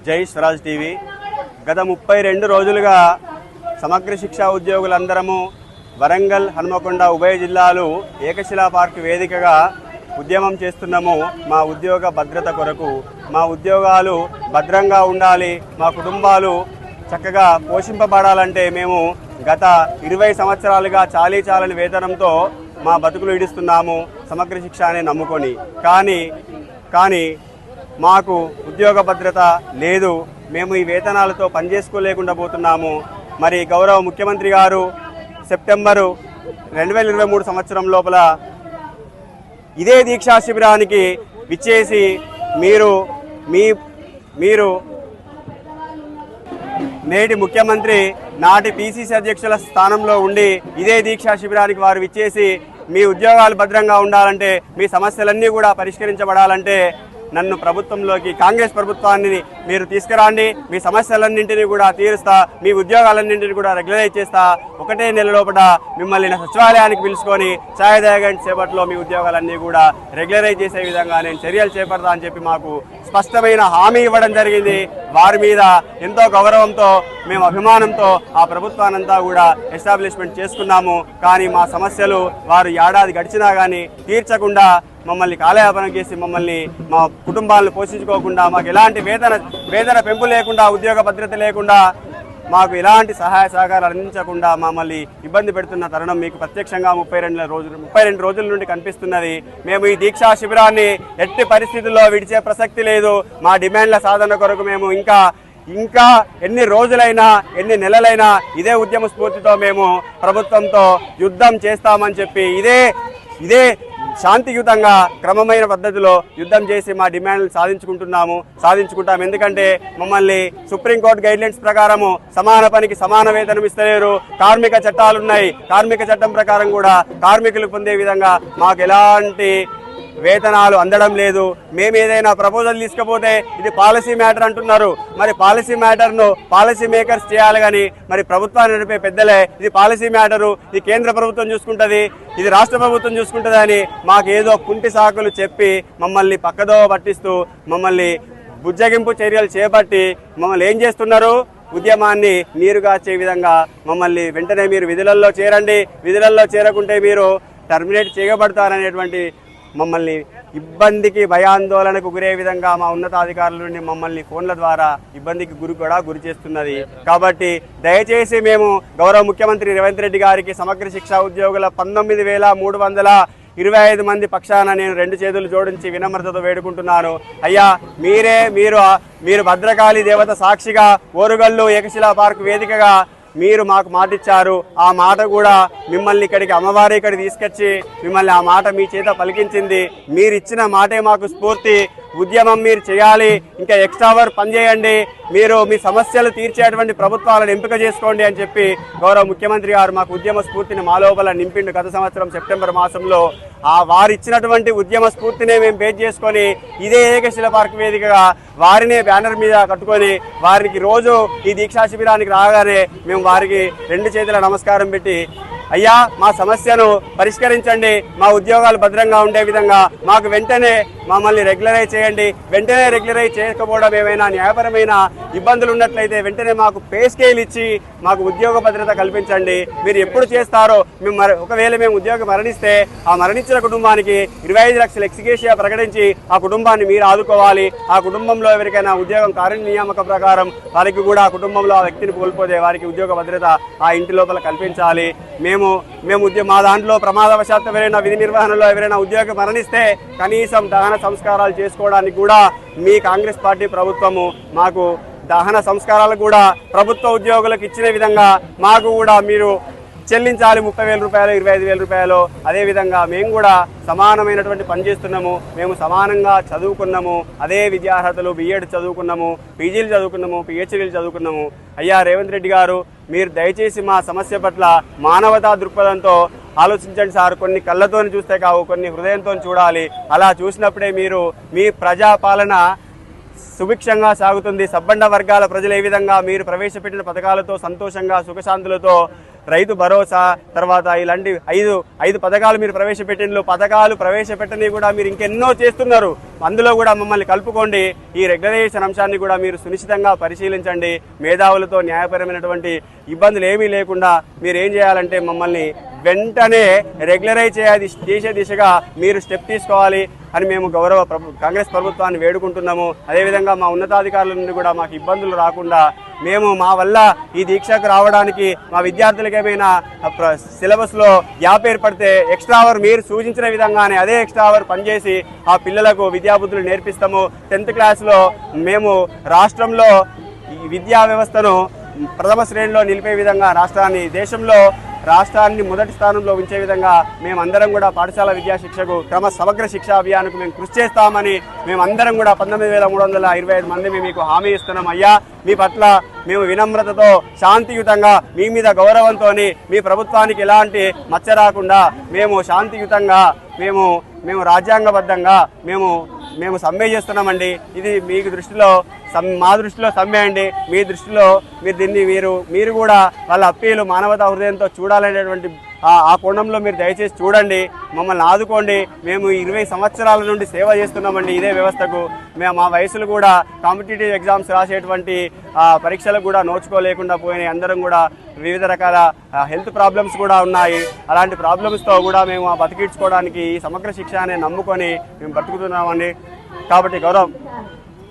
జై స్వరాజ్ టీవీ. గత 32 రోజులుగా సమగ్ర శిక్షా ఉద్యోగులందరము వరంగల్, హనుమకొండ ఉభయ జిల్లాలు ఏకశిలా పార్క్ వేదికగా ఉద్యమం చేస్తున్నాము. మా ఉద్యోగ భద్రత కొరకు, మా ఉద్యోగాలు భద్రంగా ఉండాలి, మా కుటుంబాలు చక్కగా పోషింపబడాలంటే మేము గత 20 సంవత్సరాలుగా చాలని వేతనంతో మా బతుకులు ఇడుస్తున్నాము సమగ్ర శిక్ష అని నమ్ముకొని. కానీ మాకు ఉద్యోగ భద్రత లేదు. మేము ఈ వేతనాలతో పనిచేసుకోలేకుండా పోతున్నాము. మరి గౌరవ ముఖ్యమంత్రి గారు సెప్టెంబరు 2023 సంవత్సరం లోపల ఇదే దీక్షా శిబిరానికి విచ్చేసి మీరు నేటి ముఖ్యమంత్రి నాటి పిసిసి అధ్యక్షుల స్థానంలో ఉండి ఇదే దీక్షా శిబిరానికి వారు విచ్చేసి మీ ఉద్యోగాలు భద్రంగా ఉండాలంటే, మీ సమస్యలన్నీ కూడా పరిష్కరించబడాలంటే నన్ను ప్రభుత్వంలోకి, కాంగ్రెస్ ప్రభుత్వాన్ని మీరు తీసుకురండి, మీ సమస్యలన్నింటినీ కూడా తీరుస్తా, మీ ఉద్యోగాలన్నింటినీ కూడా రెగ్యులరైజ్ చేస్తా, 1 నెల లోపల మిమ్మల్ని సచివాలయానికి పిలుచుకొని ఛాయదాగంట సేపట్లో మీ ఉద్యోగాలన్నీ కూడా రెగ్యులరైజ్ చేసే విధంగా నేను చర్యలు చేపడతా అని చెప్పి మాకు స్పష్టమైన హామీ ఇవ్వడం జరిగింది. వారి మీద ఎంతో గౌరవంతో, మేము అభిమానంతో ఆ ప్రభుత్వానంతా కూడా ఎస్టాబ్లిష్మెంట్ చేసుకున్నాము. కానీ మా సమస్యలు వారు ఏడాది గడిచినా కానీ తీర్చకుండా మమ్మల్ని కాలయాపన చేసి మమ్మల్ని, మా కుటుంబాలను పోషించుకోకుండా, మాకు ఎలాంటి వేతన పెంపు లేకుండా, ఉద్యోగ భద్రత లేకుండా, మాకు ఎలాంటి సహాయ సహకారాలు అందించకుండా మమ్మల్ని ఇబ్బంది పెడుతున్న తరుణం మీకు ప్రత్యక్షంగా 32 రోజుల నుండి కనిపిస్తున్నది. మేము ఈ దీక్షా శిబిరాన్ని ఎట్టి పరిస్థితుల్లో విడిచే ప్రసక్తి లేదు. మా డిమాండ్ల సాధన కొరకు మేము ఇంకా ఎన్ని రోజులైనా, ఎన్ని నెలలైనా ఇదే ఉద్యమ స్ఫూర్తితో మేము ప్రభుత్వంతో యుద్ధం చేస్తామని చెప్పి ఇదే శాంతియుతంగా క్రమమైన పద్ధతిలో యుద్ధం చేసి మా డిమాండ్లు సాధించుకుంటాం. ఎందుకంటే మమ్మల్ని సుప్రీంకోర్టు గైడ్లైన్స్ ప్రకారము సమాన పనికి సమాన వేతనం ఇస్తలేరు. కార్మిక చట్టాలున్నాయి. కార్మిక చట్టం ప్రకారం కూడా కార్మికులు పొందే విధంగా మాకు ఎలాంటి వేతనాలు అందడం లేదు. మేము ఏదైనా ప్రపోజల్ తీసుకపోతే ఇది పాలసీ మ్యాటర్ అంటున్నారు. మరి పాలసీ మ్యాటర్ను పాలసీ మేకర్స్ చేయాలి కానీ మరి ప్రభుత్వాన్ని నడిపే పెద్దలే ఇది పాలసీ మ్యాటరు, ఇది కేంద్ర ప్రభుత్వం చూసుకుంటుంది, ఇది రాష్ట్ర ప్రభుత్వం చూసుకుంటుంది అని మాకు ఏదో కుంటి సాకులు చెప్పి మమ్మల్ని పక్కదోవ పట్టిస్తూ మమ్మల్ని బుజ్జగింపు చర్యలు చేపట్టి మమ్మల్ని ఏం చేస్తున్నారు? ఉద్యమాన్ని నీరుగార్చే విధంగా మమ్మల్ని వెంటనే మీరు విధులలో చేరండి, విధులలో చేరకుంటే మీరు టర్మినేట్ చేయబడతారనేటువంటి మమ్మల్ని ఇబ్బందికి, భయాందోళనకు గురే విధంగా మా ఉన్నతాధికారుల నుండి మమ్మల్ని ఫోన్ల ద్వారా ఇబ్బందికి గురి చేస్తున్నది. కాబట్టి దయచేసి మేము గౌరవ ముఖ్యమంత్రి రేవంత్ రెడ్డి గారికి సమగ్ర శిక్షా ఉద్యోగుల 19,325 మంది పక్షాన నేను 2 చేతులు జోడించి వినమ్రతతో వేడుకుంటున్నాను. అయ్యా, మీరు భద్రకాళి దేవత సాక్షిగా ఓరుగల్లు ఏకశిలా పార్క్ వేదికగా మీరు మాకు మాట ఇచ్చారు. ఆ మాట కూడా మిమ్మల్ని ఇక్కడికి, అమ్మవారి ఇక్కడికి తీసుకొచ్చి మిమ్మల్ని ఆ మాట మీ చేత పలికించింది. మీరు ఇచ్చిన మాటే మాకు స్ఫూర్తి. ఉద్యమం మీరు చేయాలి, ఇంకా ఎక్స్ట్రా వర్క్ పనిచేయండి, మీరు మీ సమస్యలు తీర్చేటువంటి ప్రభుత్వాలను ఎంపిక చేసుకోండి అని చెప్పి గౌరవ ముఖ్యమంత్రి గారు మాకు ఉద్యమ స్ఫూర్తిని మా లోపల నింపిండు. గత సంవత్సరం సెప్టెంబర్ మాసంలో వారు ఇచ్చినటువంటి ఉద్యమ స్ఫూర్తినే మేము బేస్ చేసుకొని ఇదే ఏకశిలా పార్క్ వేదికగా వారినే బ్యానర్ మీద కట్టుకొని వారికి రోజు ఈ దీక్షా శిబిరానికి రాగానే మేము వారికి 2 చేతుల నమస్కారం పెట్టి, అయ్యా మా సమస్యను పరిష్కరించండి, మా ఉద్యోగాలు భద్రంగా ఉండే విధంగా మాకు వెంటనే మమ్మల్ని రెగ్యులరైజ్ చేయండి, వెంటనే రెగ్యులరైజ్ చేయకపోవడం ఏమైనా న్యాయపరమైన ఇబ్బందులు ఉన్నట్లయితే వెంటనే మాకు పే స్కేల్ ఇచ్చి మాకు ఉద్యోగ భద్రత కల్పించండి. మీరు ఎప్పుడు చేస్తారో ఒకవేళ మేము ఉద్యోగం మరణిస్తే ఆ మరణించిన కుటుంబానికి 25 లక్షల ఎక్స్గ్రేషియా ప్రకటించి ఆ కుటుంబాన్ని మీరు ఆదుకోవాలి. ఆ కుటుంబంలో ఎవరికైనా ఉద్యోగం కార్యనియామక ప్రకారం వారికి కూడా ఆ కుటుంబంలో ఆ వ్యక్తిని కోల్పోతే వారికి ఉద్యోగ భద్రత ఆ ఇంటి లోపల కల్పించాలి. మా దాంట్లో ప్రమాదవశాత్తు ఎవరైనా విధి నిర్వహణలో ఎవరైనా ఉద్యోగం మరణిస్తే కనీసం దహన సంస్కారాలు చేసుకోవడానికి కూడా మీ కాంగ్రెస్ పార్టీ ప్రభుత్వము మాకు దహన సంస్కారాలు కూడా ప్రభుత్వ ఉద్యోగులకు ఇచ్చిన విధంగా మాకు కూడా మీరు చెల్లించాలి. 30,000 రూపాయలు, 25,000 రూపాయలు. అదేవిధంగా మేము కూడా సమానమైనటువంటి పని చేస్తున్నాము. మేము సమానంగా చదువుకున్నాము, అదే విద్యార్హతలు, బిఎడ్ చదువుకున్నాము, పీజీలు చదువుకున్నాము, పిహెచ్డీలు చదువుకున్నాము. అయ్యా రేవంత్ రెడ్డి గారు, మీరు దయచేసి మా సమస్య పట్ల మానవతా దృక్పథంతో ఆలోచించండి సార్. కొన్ని కళ్ళతో చూస్తే కావు, కొన్ని హృదయంతో చూడాలి. అలా చూసినప్పుడే మీరు మీ ప్రజాపాలన సుభిక్షంగా సాగుతుంది. సబ్బండ వర్గాల ప్రజలు ఏ విధంగా మీరు ప్రవేశపెట్టిన పథకాలతో సంతోషంగా సుఖశాంతులతో రైతు భరోసా తర్వాత ఇలాంటి ఐదు పథకాలు మీరు పథకాలు ప్రవేశపెట్టని కూడా మీరు ఇంకెన్నో చేస్తున్నారు. అందులో కూడా మమ్మల్ని కలుపుకోండి. ఈ రెగ్యులరైజేషన్ అంశాన్ని కూడా మీరు సునిశ్చితంగా పరిశీలించండి. మేధావులతో న్యాయపరమైనటువంటి ఇబ్బందులు ఏమీ లేకుండా మీరు ఏం చేయాలంటే మమ్మల్ని వెంటనే రెగ్యులరైజ్ చేసే దిశగా మీరు స్టెప్ తీసుకోవాలి అని మేము కాంగ్రెస్ ప్రభుత్వాన్ని వేడుకుంటున్నాము. అదేవిధంగా మా ఉన్నతాధికారుల నుండి కూడా మాకు ఇబ్బందులు రాకుండా మేము మా వల్ల ఈ దీక్షకు రావడానికి మా విద్యార్థులకు ఏమైనా సిలబస్లో గ్యాప్ ఏర్పడితే ఎక్స్ట్రా అవర్ మీరు సూచించిన విధంగానే అదే ఎక్స్ట్రా అవర్ పనిచేసి ఆ పిల్లలకు విద్యాబుద్ధులు నేర్పిస్తాము. 10th క్లాస్లో మేము రాష్ట్రంలో విద్యా వ్యవస్థను ప్రథమ శ్రేణిలో నిలిపే విధంగా దేశంలో రాష్ట్రాన్ని మొదటి స్థానంలో ఉంచే విధంగా మేమందరం కూడా పాఠశాల విద్యాశిక్షకు సమగ్ర శిక్షా అభియాన్కు మేము కృషి చేస్తామని మేమందరం కూడా 19,325 మంది మీకు హామీ ఇస్తున్నాం. అయ్యా, మీ పట్ల మేము వినమ్రతతో శాంతియుతంగా మీ మీద గౌరవంతో మీ ప్రభుత్వానికి ఎలాంటి మచ్చ రాకుండా మేము శాంతియుతంగా మేము రాజ్యాంగబద్ధంగా మేము సమ్మె చేస్తున్నామండి. ఇది మీకు మా దృష్టిలో సమ్మె అండి. మీ దృష్టిలో మీరు కూడా వాళ్ళ అప్పీలు మానవతా హృదయంతో చూడాలనేటువంటి ఆ కోణంలో మీరు దయచేసి చూడండి, మమ్మల్ని ఆదుకోండి. మేము 20 సంవత్సరాల నుండి సేవ చేస్తున్నామండి ఇదే వ్యవస్థకు. మా వయసులు కూడా కాంపిటేటివ్ ఎగ్జామ్స్ రాసేటువంటి పరీక్షలకు కూడా నోచుకోలేకుండా పోయినాయి. అందరం కూడా వివిధ రకాల హెల్త్ ప్రాబ్లమ్స్ కూడా ఉన్నాయి. అలాంటి ప్రాబ్లమ్స్తో కూడా మేము బతికించుకోవడానికి ఈ సమగ్ర శిక్ష అనే నమ్ముకొని మేము బతుకుతున్నామండి. కాబట్టి